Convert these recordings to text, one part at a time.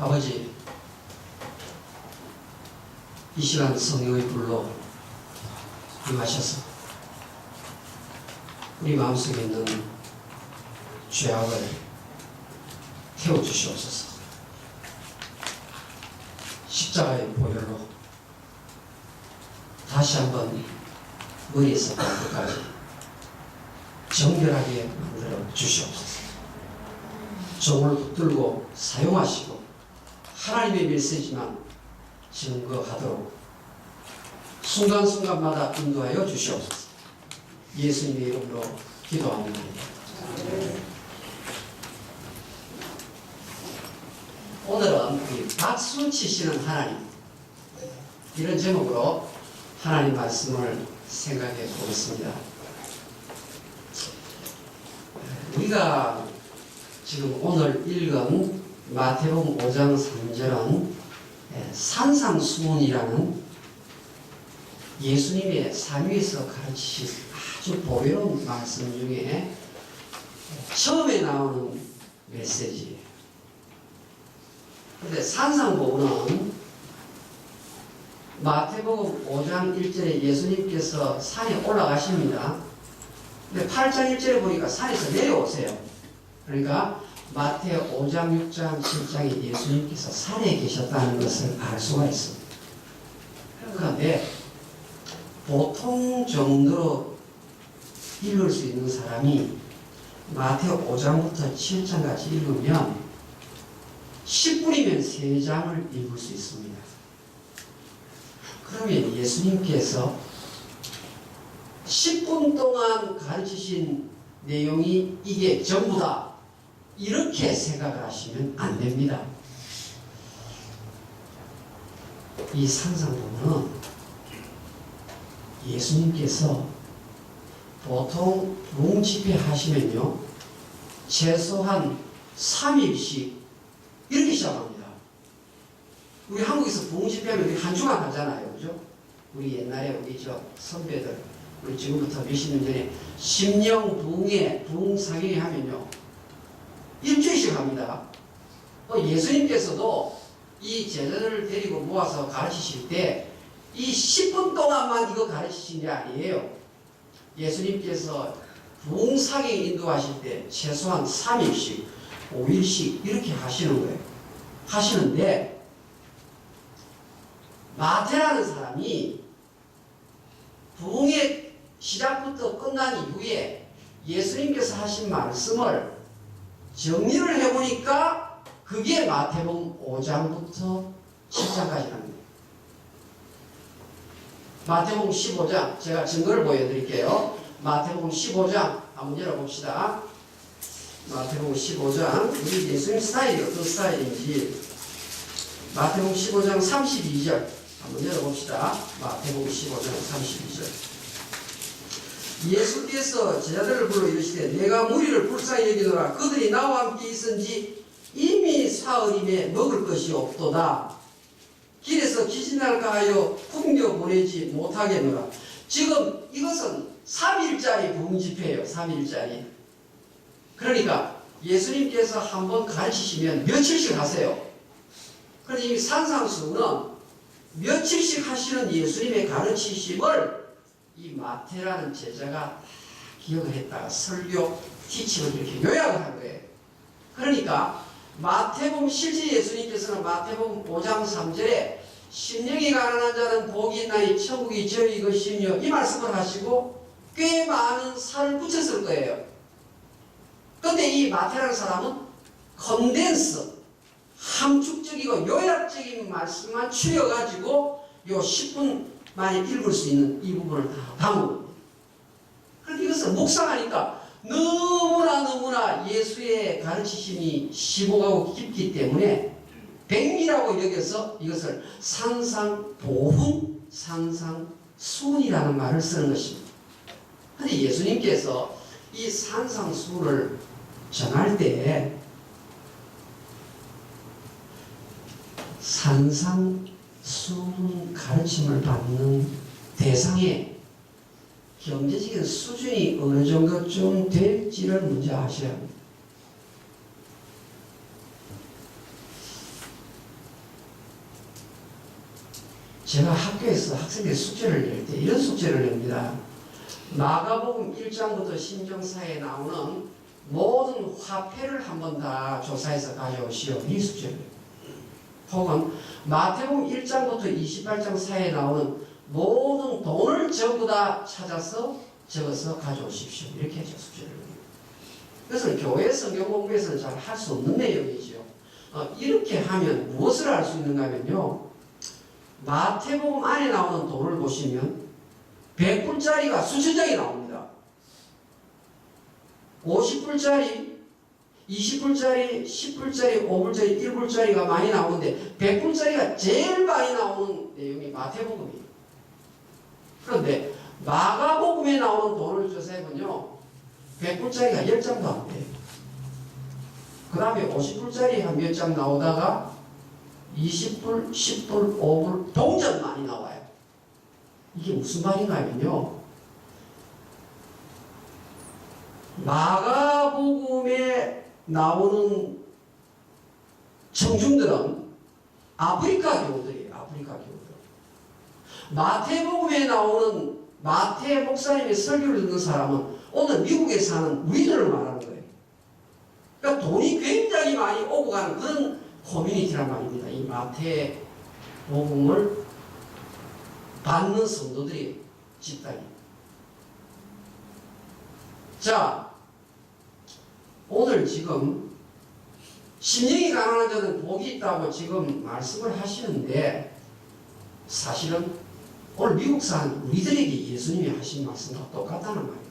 아버지, 이 시간 성령의 불로 임하셔서 우리 마음속에 있는 죄악을 태워주시옵소서. 십자가의 보혈로 다시 한번 머리에서 발끝까지 정결하게 만들어 주시옵소서. 종을 붙들고 사용하시고 하나님의 메시지만 증거하도록 순간순간마다 인도하여 주시옵소서. 예수님의 이름으로 기도합니다. 오늘은 우리 박수 치시는 하나님, 이런 제목으로 하나님 말씀을 생각해 보겠습니다. 우리가 지금 오늘 읽은 마태복음 5장 3절은 산상수훈이라는 예수님의 삼위에서 가르치신 아주 보배로운 말씀 중에 처음에 나오는 메시지예요. 그런데 산상보훈은 마태복음 5장 1절에 예수님께서 산에 올라가십니다. 근데 8장 1절에 보니까 산에서 내려오세요. 그러니까 마태 5장, 6장, 7장에 예수님께서 산에 계셨다는 것을 알 수가 있습니다. 그런데 보통 정도로 읽을 수 있는 사람이 마태 5장부터 7장까지 읽으면 10분이면 3장을 읽을 수 있습니다. 그러면 예수님께서 10분 동안 가르치신 내용이 이게 전부다, 이렇게 생각을 하시면 안 됩니다. 이 산상보훈은 예수님께서 보통 부흥 집회 하시면요, 최소한 3일씩 이렇게 시작합니다. 우리 한국에서 부흥 집회하면 우리 한 주간 하잖아요. 그죠? 우리 옛날에 우리 선배들, 우리 지금부터 몇십 년 전에 심령 부흥회, 부흥 상인회 하면요, 일주일씩 합니다. 예수님께서도 이 제자들을 데리고 모아서 가르치실 때 이 10분 동안만 이거 가르치신 게 아니에요. 예수님께서 부흥 상인 인도하실 때 최소한 3일씩, 5일씩 이렇게 하시는 거예요. 하시는데 마태라는 사람이 부흥의 시작부터 끝난 이후에 예수님께서 하신 말씀을 정리를 해보니까 그게 마태복음 5장부터 7장까지랍니다. 마태복음 15장, 제가 증거를 보여드릴게요. 마태복음 15장 한번 열어봅시다. 마태복음 15장, 우리 예수님 스타일이 어떤 스타일인지 마태복음 15장 32절 한번 열어봅시다. 마태복음 15장 32절. 예수께서 제자들을 불러 이르시되 내가 무리를 불쌍히 여기노라. 그들이 나와 함께 있은지 이미 사흘임에 먹을 것이 없도다. 길에서 기진할까 하여 풍겨 보내지 못하겠노라. 지금 이것은 3일짜리 부흥 집회예요. 3일짜리. 그러니까 예수님께서 한번 가르치시면 며칠씩 하세요. 그런데 이 산상수훈은 며칠씩 하시는 예수님의 가르치심을 이 마태라는 제자가 기억을 했다가 설교, 티칭을 이렇게 요약을 한 거예요. 그러니까 마태복음, 실제 예수님께서는 마태복음 5장 3절에 심령이 가난한 자는 복이 있나니 천국이 저희 것이며 이 말씀을 하시고 꽤 많은 살을 붙였을 거예요. 그런데 이 마태라는 사람은 컨덴스, 함축적이고 요약적인 말씀만 추려가지고 요 10분 만에 읽을 수 있는 이 부분을 다 담은 겁니다. 그런데 이것을 묵상하니까 너무나 예수의 가르치심이 심오하고 깊기 때문에 백미라고 여겨서 이것을 산상보훈, 산상수훈이라는 말을 쓰는 것입니다. 그런데 예수님께서 이 산상수훈을 전할 때 산상수훈 가르침을 받는 대상의 경제적인 수준이 어느 정도쯤 될지를 먼저 아셔야 합니다. 제가 학교에서 학생들이 숙제를 낼 때 이런 숙제를 냅니다. 마가복음 1장부터 신정사에 나오는 모든 화폐를 한번 다 조사해서 가져오시오. 이 숙제를. 혹은 마태복음 1장부터 28장 사이에 나오는 모든 돈을 전부 다 찾아서 적어서 가져오십시오. 이렇게 해서 숙제를 합니다. 그래서 교회 성경 공부에서는 잘 할 수 없는 내용이죠. 이렇게 하면 무엇을 알 수 있는가 하면요. 마태복음 안에 나오는 돈을 보시면 100불짜리가 수천 장이 나옵니다. 50불짜리, 20불짜리, 10불짜리, 5불짜리, 1불짜리가 많이 나오는데 100불짜리가 제일 많이 나오는 내용이 마태복음이에요. 그런데 마가복음에 나오는 돈을 조사해보면요. 100불짜리가 10장도 안 돼요. 그 다음에 50불짜리 한 몇 장 나오다가 20불, 10불, 5불 동전 많이 나와요. 이게 무슨 말인가 하면요. 마가복음에 나오는 청중들은 아프리카 교우들이에요. 아프리카 교우들. 마태복음에 나오는 마태 목사님의 설교를 듣는 사람은 오늘 미국에 사는 우리들을 말하는 거예요. 그러니까 돈이 굉장히 많이 오고 가는 그런 커뮤니티란 말입니다. 이 마태복음을 받는 성도들이 집단이. 자, 오늘 지금 심령이 가난한 자는 복이 있다고 지금 말씀을 하시는데 사실은 오늘 미국 산 우리들에게 예수님이 하신 말씀과 똑같다는 말입니다.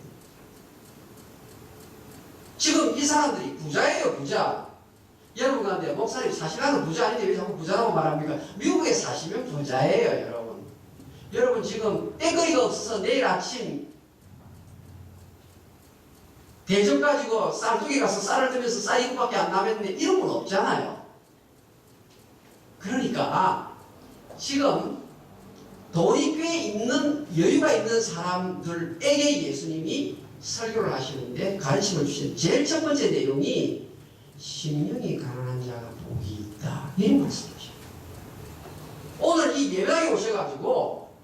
지금 이 사람들이 부자예요, 부자. 여러분 가는데 목사님 사실은 부자 아닌데 왜 자꾸 부자라고 말합니까? 미국에 사시면 부자예요, 여러분. 여러분 지금 떼거리가 없어서 내일 아침 대접 가지고 쌀뚜기 가서 쌀을 들면서 쌀 이것밖에 안 남았는데 이런 건 없잖아요. 그러니까 지금 돈이 꽤 있는 여유가 있는 사람들에게 예수님이 설교를 하시는데 가르침을 주시는 제일 첫 번째 내용이 심령이 가난한 자가 복이 있다. 이런 말씀이십니다. 오늘 이 예배당에 오셔가지고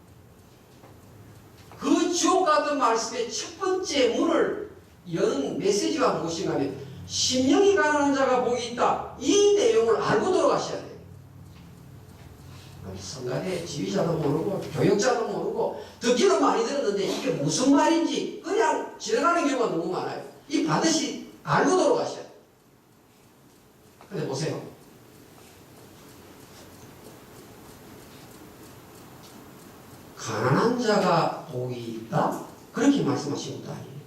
그 주옥 같은 말씀의 첫 번째 문을 여는 메시지가 무엇인가 하면 심령이 가난한 자가 복이 있다. 이 내용을 알고 들어가셔야 돼요. 성가대 지휘자도 모르고 교역자도 모르고 듣기는 많이 들었는데 이게 무슨 말인지 그냥 지나가는 경우가 너무 많아요. 이 반드시 알고 들어가셔야 돼요. 근데 보세요. 가난한 자가 복이 있다? 그렇게 말씀하신 것도 아니에요.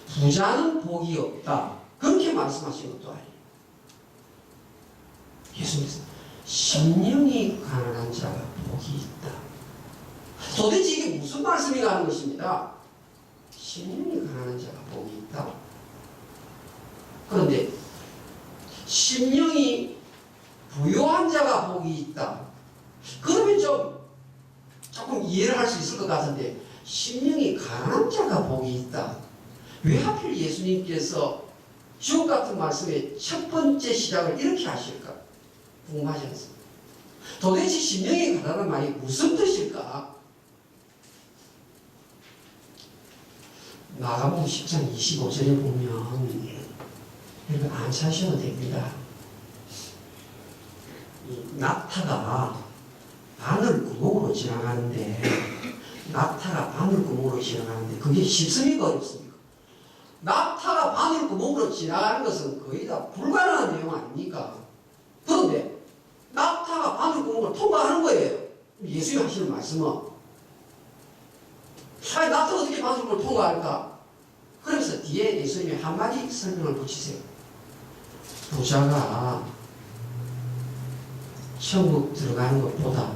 부자는 복이 없다. 그렇게 말씀하신 것도 아니에요. 예수님께서 심령이 가난한 자가 복이 있다. 도대체 이게 무슨 말씀인가 하는 것입니다. 심령이 가난한 자가 복이 있다. 그런데 심령이 부유한 자가 복이 있다. 그러면 조금 이해를 할 수 있을 것 같은데 심령이 가난한 자가 복이 있다. 왜 하필 예수님께서 주옥 같은 말씀의 첫 번째 시작을 이렇게 하실까? 궁금하지 않습니까? 도대체 심령이 가난한 말이 무슨 뜻일까? 마가복음 10장 25절에 보면 여러분 안 찾으셔도 됩니다. 이 낙타가 바늘구멍으로 지나가는데 그게 쉽습니까? 어렵습니까? 낙타가 바늘구멍으로 지나가는 것은 거의 다 불가능한 내용 아닙니까? 그런데 낙타가 바늘구멍을 통과하는 거예요. 예수님이 하시는 말씀은 아니 낙타가 어떻게 바늘구멍을 통과할까? 그러면서 뒤에 예수님이 한마디 설명을 붙이세요. 부자가 천국 들어가는 것보다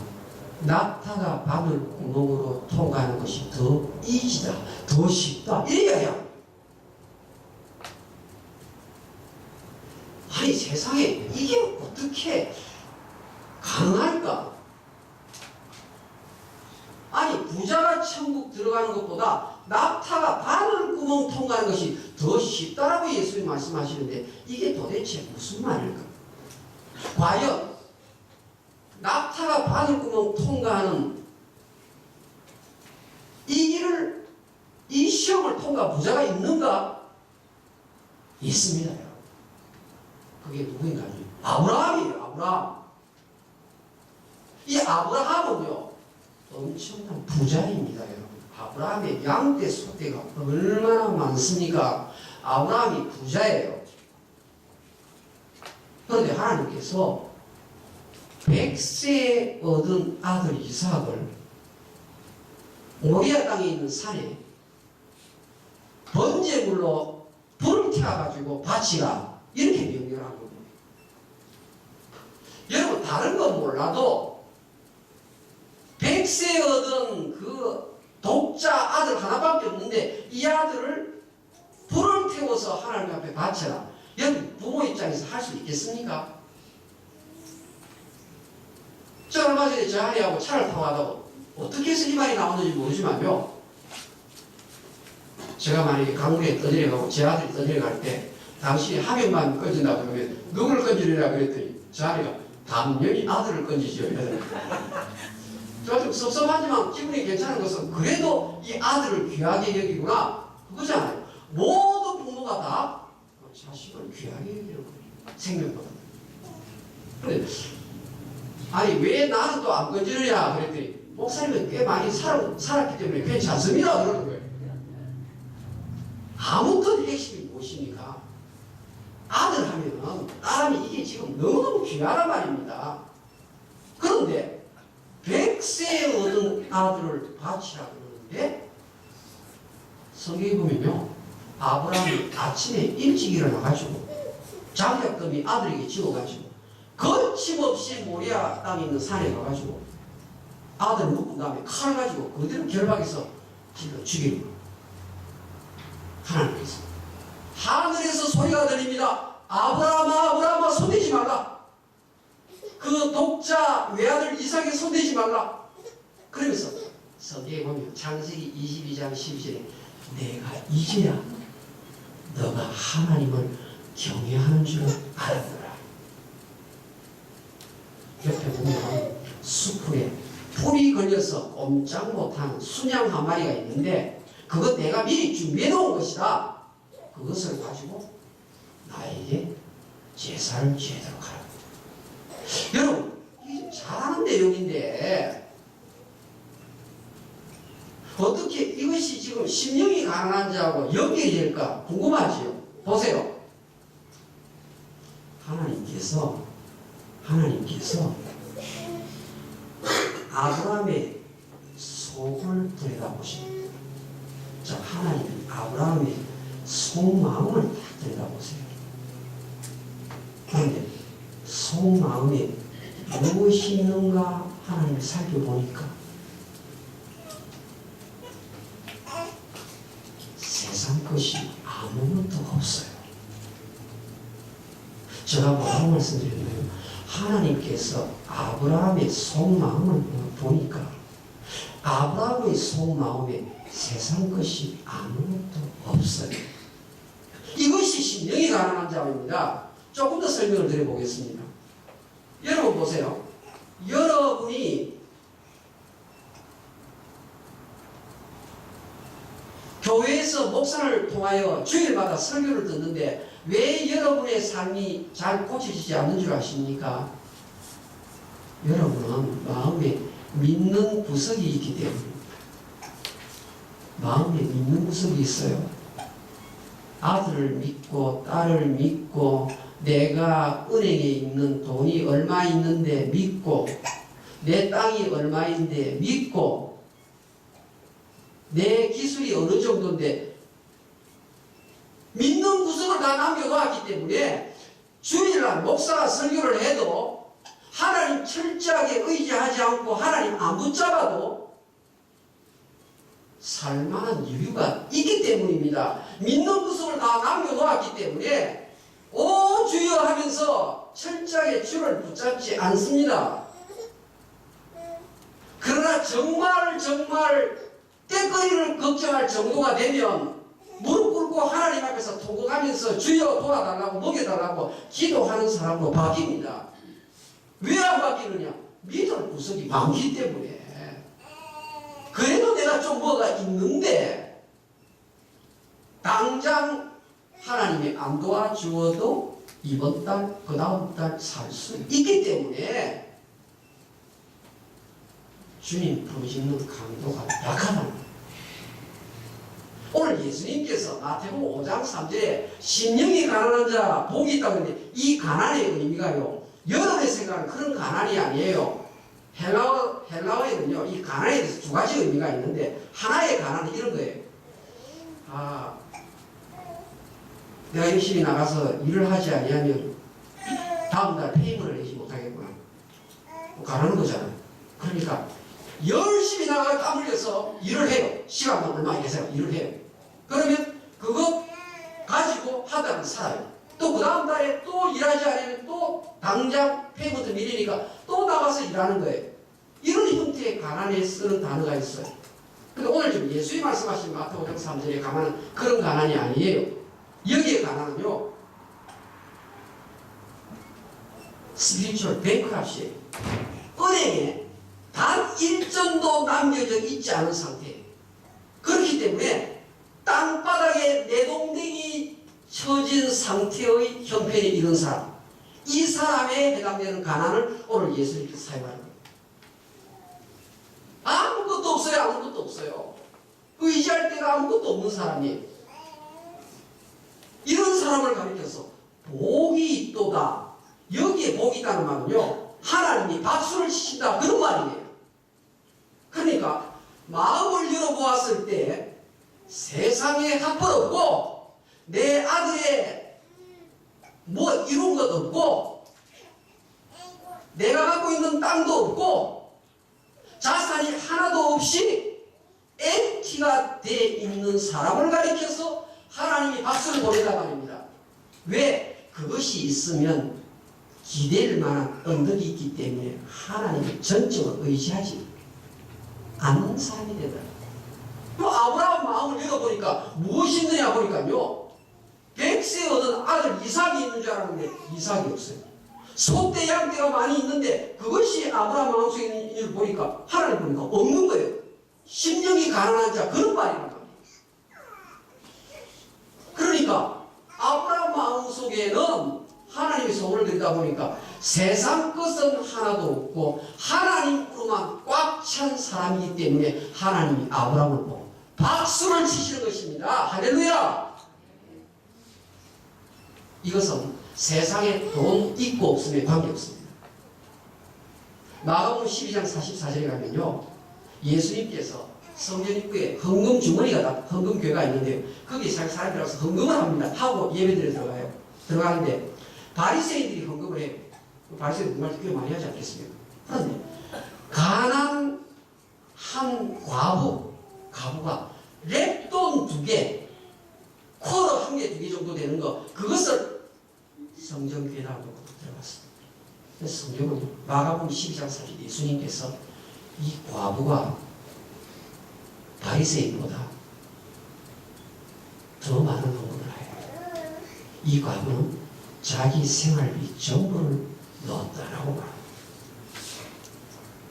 낙타가 바늘구멍으로 통과하는 것이 더 이지다, 더 쉽다. 이래야 아니 세상에 이게 어떻게 가능할까? 아니 부자가 천국 들어가는 것보다 낙타가 바늘구멍 통과하는 것이 더 쉽다라고 예수님 말씀하시는데 이게 도대체 무슨 말일까? 과연 낙타 차가 바늘구멍 통과하는 이 시험을 통과한 부자가 있는가? 있습니다, 여러분. 그게 누구인가요? 아브라함이에요, 아브라함. 이 아브라함은요, 엄청난 부자입니다, 여러분. 아브라함의 양떼, 소떼가 얼마나 많습니까? 아브라함이 부자예요. 그런데 하나님께서 100세에 얻은 아들 이삭을 모리아 땅에 있는 산에 번제물로 불을 태워가지고 바치라, 이렇게 명령한 겁니다. 여러분, 다른 건 몰라도 100세에 얻은 그 독자 아들 하나밖에 없는데 이 아들을 불을 태워서 하나님 앞에 바쳐라. 여러분, 부모 입장에서 할 수 있겠습니까? 저 얼마 전에 저 아내하고 차를 타고 가다가 어떻게 해서 이 말이 나오는지 모르지만요, 제가 만약에 강물에 떠내려가고 제 아들이 떠내려갈 때 당신이 한 명만 건진다 그러면 누구를 건지리라 그랬더니 저 아내가 당연히 아들을 건지죠. 저 좀 섭섭하지만 기분이 괜찮은 것은 그래도 이 아들을 귀하게 여기구나, 그거잖아요. 모든 부모가 다 자식을 귀하게 여기는 거예요, 생명보다. 그런데 아니 왜 나는 또 안 건지느냐 그랬더니 목사님은 꽤 많이 살았기 때문에 괜찮습니다 그러는 거예요. 아무튼 핵심이 무엇입니까? 아들 하면은 딸하면 이게 지금 너무너무 귀하단 말입니다. 그런데 100세에 얻은 아들을 바치라 그러는데 성경에 보면요, 아브라함이 아침에 일찍 일어나가지고 장작더미 아들에게 지워가지고 거침없이 모리아 땅에 있는 산에 가가지고 아들을 묶은 다음에 칼을 가지고 그대로 결박해서 찔러 죽이는 거예요. 하나님께서 하늘에서 소리가 들립니다. 아브라함아, 아브라함아, 손대지 말라. 그 독자 외아들 이삭에 손대지 말라. 그러면서 성경에 보면 창세기 22장 12절에 내가 이제야 너가 하나님을 경외하는 줄 알았노라. 옆에 보면 수풀에 풀이 걸려서 꼼짝 못하는 순양 한 마리가 있는데 그것 내가 미리 준비해 놓은 것이다. 그것을 가지고 나에게 제사를 지도록 하라. 여러분, 이게 잘하는 내용인데 어떻게 이것이 지금 심령이 가난한 자하고 연결이 될까 궁금하지요? 보세요. 하나님께서 아브라함의 속을 들여다보십니다. 자, 하나님은 아브라함의 속마음을 들여다보세요. 그런데 속마음에 무엇이 있는가 하나님을 살펴보니까 세상 것이 아무것도 없어요. 제가 뭐라고 말씀드렸나요? 하나님께서 아브라함의 속마음을 보니까 아브라함의 속마음에 세상 것이 아무것도 없어요. 이것이 심령이 가난한 자입니다. 조금 더 설명을 드려보겠습니다. 여러분 보세요. 여러분이 교회에서 목사를 통하여 주일마다 설교를 듣는데 왜 여러분의 삶이 잘 고쳐지지 않는 줄 아십니까? 여러분은 마음에 믿는 구석이 있기 때문입니다. 마음에 믿는 구석이 있어요. 아들을 믿고 딸을 믿고 내가 은행에 있는 돈이 얼마 있는데 믿고 내 땅이 얼마인데 믿고 내 기술이 어느 정도인데 믿는 구석을 다 남겨놓았기 때문에 주일날 목사가 설교를 해도 하나님 철저하게 의지하지 않고 하나님 안 붙잡아도 살만한 이유가 있기 때문입니다. 믿는 구석을 다 남겨놓았기 때문에 오 주여 하면서 철저하게 주를 붙잡지 않습니다. 그러나 정말 때거리를 걱정할 정도가 되면 무릎 꿇고 하나님 앞에서 통곡하면서 주여 도와달라고 먹여달라고 기도하는 사람으로 바뀝니다. 왜 안 바뀌느냐? 믿을 구석이 많기 때문에. 그래도 내가 좀 뭐가 있는데 당장 하나님이 안 도와주어도 이번 달, 그 다음 달 살 수 있기 때문에 주님 부르시는 강도가 약하다는 거예요. 오늘 예수님께서 마태복음 5장 3절에 심령이 가난한 자 복이 있다고 했는데 이 가난의 의미가요, 여러분의 생각은 그런 가난이 아니에요. 헬라어에는요, 이 가난에 대해서 두 가지 의미가 있는데, 하나의 가난은 이런 거예요. 아, 내가 열심히 나가서 일을 하지 아니하면 다음날 페이먼을 내지 못하겠구나. 뭐 가난한 거잖아요. 그러니까 열심히 나가 땀 흘려서 일을 해요. 시간도 얼마 계세요. 일을 해요. 그러면 그거 가지고 한 달은 살아요. 또 그 다음 달에 또 일하지 않으면 또 당장 페이먼트 밀리니까 또 나가서 일하는 거예요. 이런 형태의 가난에 쓰는 단어가 있어요. 근데 오늘 지금 예수님이 말씀하신 마태복음 5장 3절의 가난은 그런 가난이 아니에요. 여기의 가난은요, 스피리추얼 뱅크랍시예요. 은행에 단 1전도 남겨져 있지 않은 상태예요. 그렇기 때문에 땅바닥에 내동댕이 처진 상태의 형편에 이른 사람, 이 사람에 해당되는 가난을 오늘 예수님께서 사용하는 거예요. 아무것도 없어요. 아무것도 없어요. 의지할 데가 아무것도 없는 사람이에요. 이런 사람을 가리켜서 복이 있도다. 여기에 복이 있다는 말은요, 하나님이 박수를 치신다, 그런 말이에요. 그러니까 마음을 열어보았을 때 세상에 한번 없고 내 아들의 뭐 이룬 것 없고 내가 갖고 있는 땅도 없고 자산이 하나도 없이 엔티가 돼 있는 사람을 가리켜서 하나님이 박수를 보내다 말입니다. 왜? 그것이 있으면 기댈 만한 언덕이 있기 때문에 하나님을 전적으로 의지하지 않는 사람이 되더라. 또 아브라함 마음을 열어보니까 무엇이 있느냐 보니까요, 100세 얻은 아들 이삭이 있는 줄 알았는데 이삭이 없어요. 소떼 양떼가 많이 있는데 그것이 아브라함 마음속에 있는 줄 보니까 하나님 보니까 없는 거예요. 심령이 가난한 자, 그런 말이란 말이에요. 그러니까 아브라함 마음속에는 하나님의 소원을 듣다 보니까 세상 것은 하나도 없고 하나님으로만 꽉 찬 사람이기 때문에 하나님이 아브라함을 보고 박수를 치시는 것입니다. 할렐루야! 이것은 세상에 돈 있고 없음에 관계없습니다. 마가복음 12장 44절에 가면요, 예수님께서 성전 입구에 헌금 주머니가 헌금교회가 있는데요, 거기 사람들이 와서 헌금을 합니다. 하고 예배드려 들어가요. 들어가는데 바리새인들이 헌금을 해요. 바리새인들 정말 꽤 많이 하지 않겠습니까? 그런데 가난한 과부가 랩돈 2개, 쿼러 1개, 2개 정도 되는 거, 그것을 성전교회라고 들어갔습니다. 그래서 성경은 마가복음 12장 4절 예수님께서 이 과부가 바리새인보다 더 많은 헌금을 해요. 이 과부는 자기 생활비 전부를 넣었다라고 말합니다.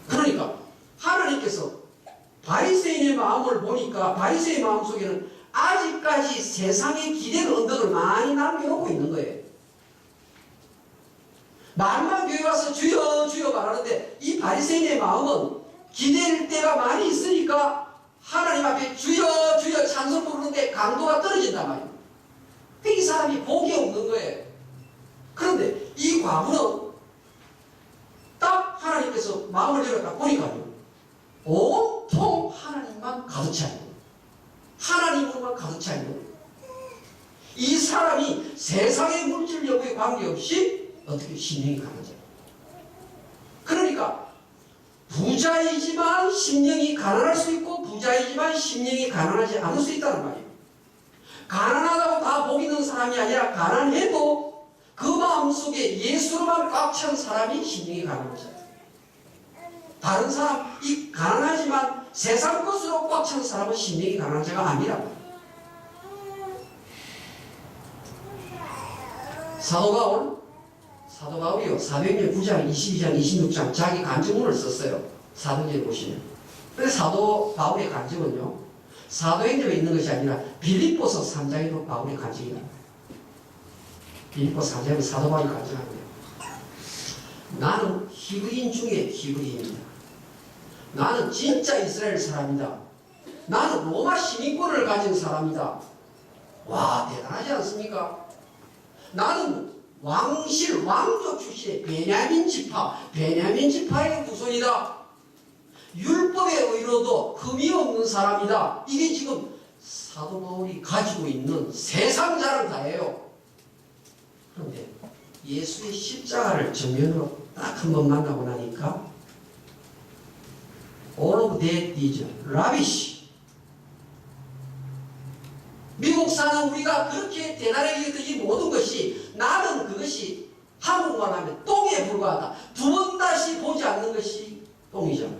그러니까 하나님께서 바리새인의 마음을 보니까 바리새인의 마음속에는 아직까지 세상에 기대는 언덕을 많이 남겨놓고 있는 거예요. 말만 교회 와서 주여 주여 말하는데 이 바리새인의 마음은 기댈 때가 많이 있으니까 하나님 앞에 주여 주여 찬송 부르는데 강도가 떨어진단 말이에요. 이 사람이 복이 없는 거예요. 그런데 이 과부는 딱 하나님께서 마음을 열었다 보니까요, 온통 하나님만 가득 차 있는 거예요. 하나님으로만 가득 차 있는 거예요. 이 사람이 세상의 물질 여부에 관계없이 어떻게 심령이 가난하죠. 그러니까 부자이지만 심령이 가난할 수 있고 부자이지만 심령이 가난하지 않을 수 있다는 말이에요. 가난하다고 다 복 있는 사람이 아니라 가난해도 그 마음속에 예수로만 꽉 찬 사람이 심령이 가난하죠. 다른 사람, 이 가난하지만 세상 것으로 꽉 찬 사람은 심령이 가난한 자가 아니라고. 사도 바울이요. 사도행전 9장, 22장, 26장 자기 간증문을 썼어요. 사도행전에 보시면. 근데 사도 바울의 간증은요. 사도행전에 있는 것이 아니라 빌립보서 3장에도 바울의 간증이 나와요. 빌립보 3장에 사도 바울이 간증하는 거예요. 나는 히브리인 중에 히브리인이다. 나는 진짜 이스라엘 사람이다. 나는 로마 시민권을 가진 사람이다. 와, 대단하지 않습니까? 나는 왕족 출신의 베냐민 지파의 후손이다. 율법의 의로도 흠이 없는 사람이다. 이게 지금 사도 바울이 가지고 있는 세상 자랑 다예요. 그런데 예수의 십자가를 정면으로 딱 한 번 만나고 나니까 All of that is rubbish. 미국 사는 우리가 그렇게 대단하게 여겼던 이 모든 것이 나는 그것이 한국말 하면 똥에 불과하다. 두 번 다시 보지 않는 것이 똥이잖아요.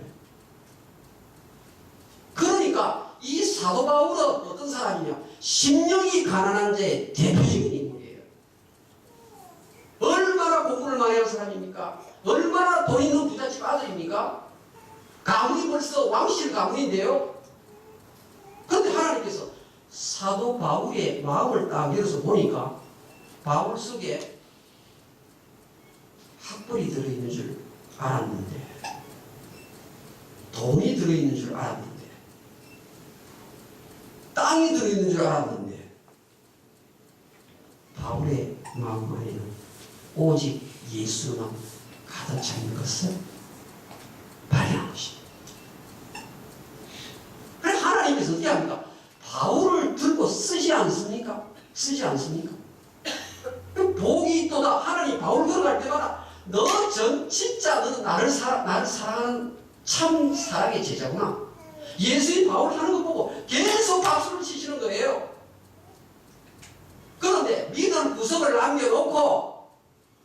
그러니까 이 사도 바울은 어떤 사람이냐? 심령이 가난한 자의 대표적인 인물이에요. 얼마나 공부를 많이 한 사람입니까? 얼마나 돈 있는 부잣집 아들입니까? 가문이 벌써 왕실 가문인데요. 그런데 하나님께서 사도 바울의 마음을 딱 열어서 보니까 바울 속에 학벌이 들어있는 줄 알았는데, 돈이 들어있는 줄 알았는데, 땅이 들어있는 줄 알았는데, 바울의 마음 안에는 오직 예수만 가득 차 있는 것을 발견한 것입니다. 그래 하나님께서 어떻게 합니까? 바울을 들고 쓰지 않습니까? 쓰지 않습니까? 복이 있도다. 하나님 바울 걸어갈 때마다 진짜 너는 나를 사랑하는 참 사랑의 제자구나. 예수의 바울 하는 거 보고 계속 박수를 치시는 거예요. 그런데 믿을 구석을 남겨놓고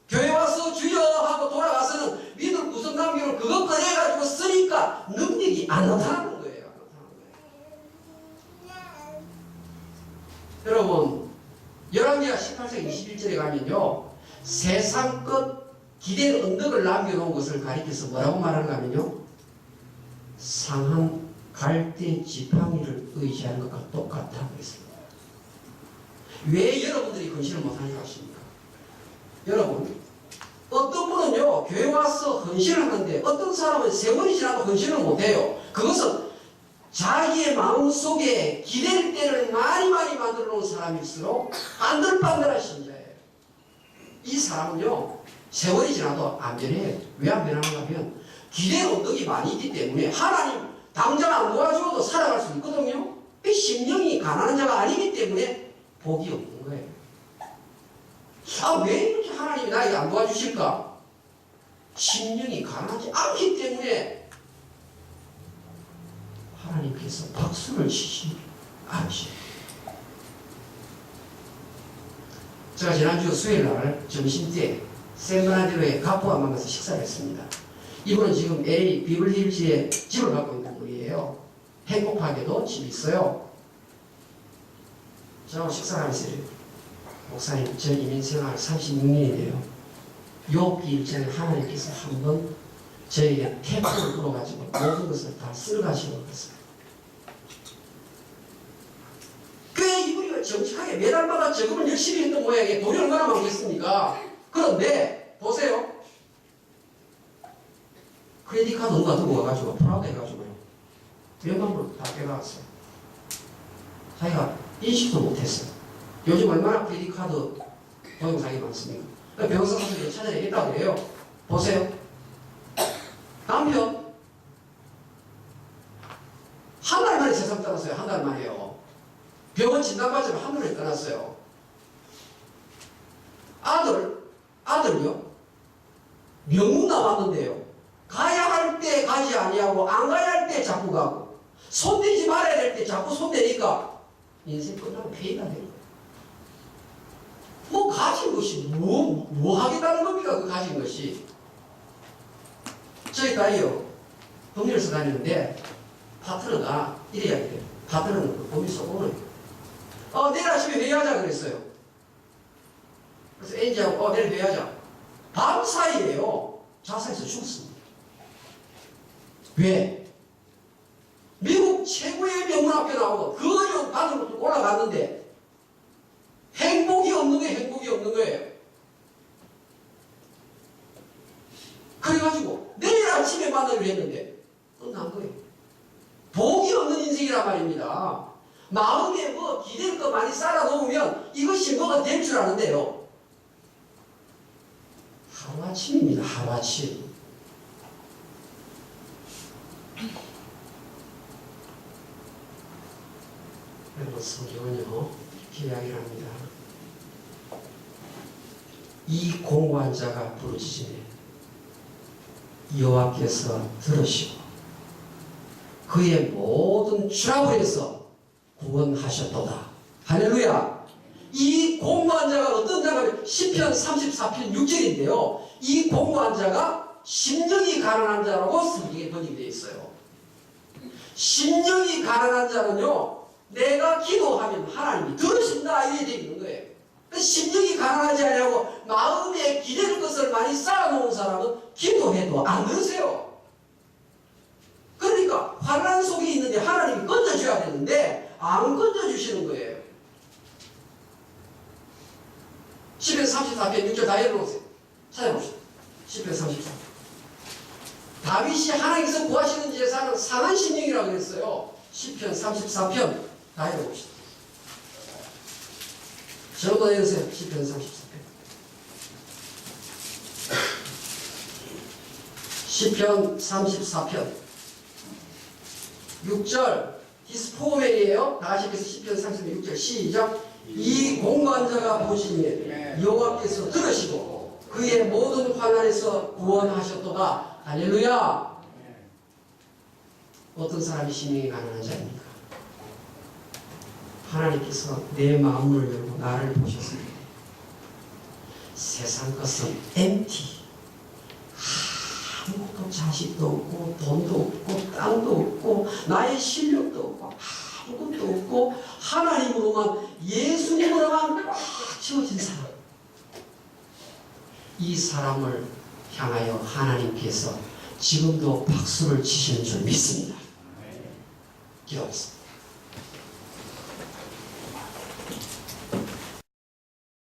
교회 와서 주여 하고 돌아가서는 믿을 구석 남겨놓고 그거 꺼내가지고 쓰니까 능력이 안 나타나는 거예요. 여러분, 열왕기하 18장 21절에 가면요, 세상 끝 기대의 언덕을 남겨놓은 것을 가리켜서 뭐라고 말하는가 하면요, 상한 갈대 지팡이를 의지하는 것과 똑같다고 했습니다. 왜 여러분들이 헌신을 못하는 줄 아십니까? 여러분, 어떤 분은요, 교회 와서 헌신을 하는데 어떤 사람은 세월이 지나도 헌신을 못해요. 그것은 자기의 마음속에 기댈 때를 많이 만들어 놓은 사람일수록 반들반들한 신자예요. 이 사람은요, 세월이 지나도 안 변해요. 왜 안 변하는가 하면 기댈 언덕이 많이 있기 때문에 하나님 당장 안 도와줘도 살아갈 수 있거든요. 이 심령이 가난한 자가 아니기 때문에 복이 없는 거예요. 왜 이렇게 하나님이 나에게 안 도와주실까? 심령이 가난하지 않기 때문에 하나님께서 박수를 치시지 않으시죠. 제가 지난주 수요일날 점심때 샌브라디오의 가포와 만나서 식사를 했습니다. 이분은 지금 LA 비블리힐즈에 집을 갖고 있는 분이에요. 행복하게도 집이 있어요. 저하고 식사를 하면서 목사님, 저 이민생활 36년인데요. 욥기 1장에 하나님께서 한번 저에게 태풍을 불어가지고 모든 것을 다 쓸어가시고 그랬어요. 꽤 이분이 정직하게 매달마다 저금을 열심히 했던 모양에 돈이 얼마나 많겠습니까? 그런데 보세요. 크레딧 카드 누가 들고 와가지고 프라우드 해가지고요. 몇만 불 다 빼가왔어요. 자기가 인식도 못했어요. 요즘 얼마나 크레딧 카드 동영상이 많습니까? 변호사 사실 찾아내겠다고 해요. 보세요. 남편 한 달 만에 세상 떠났어요. 한 달 만에요. 병원 진단받자면 한 달에 떠났어요. 아들요. 명문 나왔는데요. 가야 할 때 가지 아니하고 안 가야 할 때 자꾸 가고 손대지 말아야 될 때 자꾸 손대니까 인생 끝나면 폐기가 되는 거예요. 뭐 가진 것이 뭐 하겠다는 겁니까? 그 가진 것이. 저희 딸이요, 법률에서 다니는데 파트너가 이래야 돼요. 파트너는 법률 쏘고는 내일 아침에 회의하자 그랬어요. 그래서 엔지하고 내일 회의하자. 밤새 사이에요. 자살해서 죽었습니다. 왜? 미국 최고의 명문학교 나오고 그 어려운 과정으로 올라갔는데 행복이 없는 거예요. 행복이 없는 거예요. 그래가지고 내일 아침에 만나기로 했는데 끝난 거예요. 복이 없는 인생이란 말입니다. 마음에 뭐 기댈 거 많이 쌓아놓으면 이것이 뭐가 될 줄 아는데요. 하루아침입니다. 하루아침. 그리고 성경은요 이렇게 이야기를 합니다. 이 공고한 자가 부르짖으니 여호와께서 들으시고 그의 모든 트러블에서 구원하셨도다. 할렐루야. 이 공고한 자가 어떤 자가 시편 34편 6절인데요. 이 공고한 자가 심령이 가난한 자라고 성경에 번역되어 있어요. 심령이 가난한 자는요, 내가 기도하면 하나님이 들으신다 이렇게 되어 있는 거예요. 심령이 가난하지 않냐고 마음에 기댈 것을 많이 쌓아놓은 사람은 기도해도 안 들으세요. 그러니까 환난 속에 있는데 하나님이 건져줘야 되는데 안 건져주시는 거예요. 시편 34편 6절 다 읽어보세요. 찾아봅시다. 시편 34. 다윗이 하나님께서 구하시는 제사는 상한 심령이라고 그랬어요. 시편 34편 다 읽어봅시다. 저보다 읽으세요. 시편 34편. 시편 34편 6절 디스포맨이에요. 다시 해서 시편 34편 6절 시작. 이 공고한 자가 보시니 여호와께서 들으시고 그의 모든 환난에서 구원하셨도다. 할렐루야. 어떤 사람이 심령이 가난한 자입니까? 하나님께서 내 마음을 열고 나를 보셨습니다. 세상 것은 empty. 아무것도 자식도 없고 돈도 없고 땅도 없고 나의 실력도 없고 아무것도 없고 하나님으로만 예수님으로만 꽉 채워진 사람. 이 사람을 향하여 하나님께서 지금도 박수를 치시는 줄 믿습니다. 기도하겠습니다.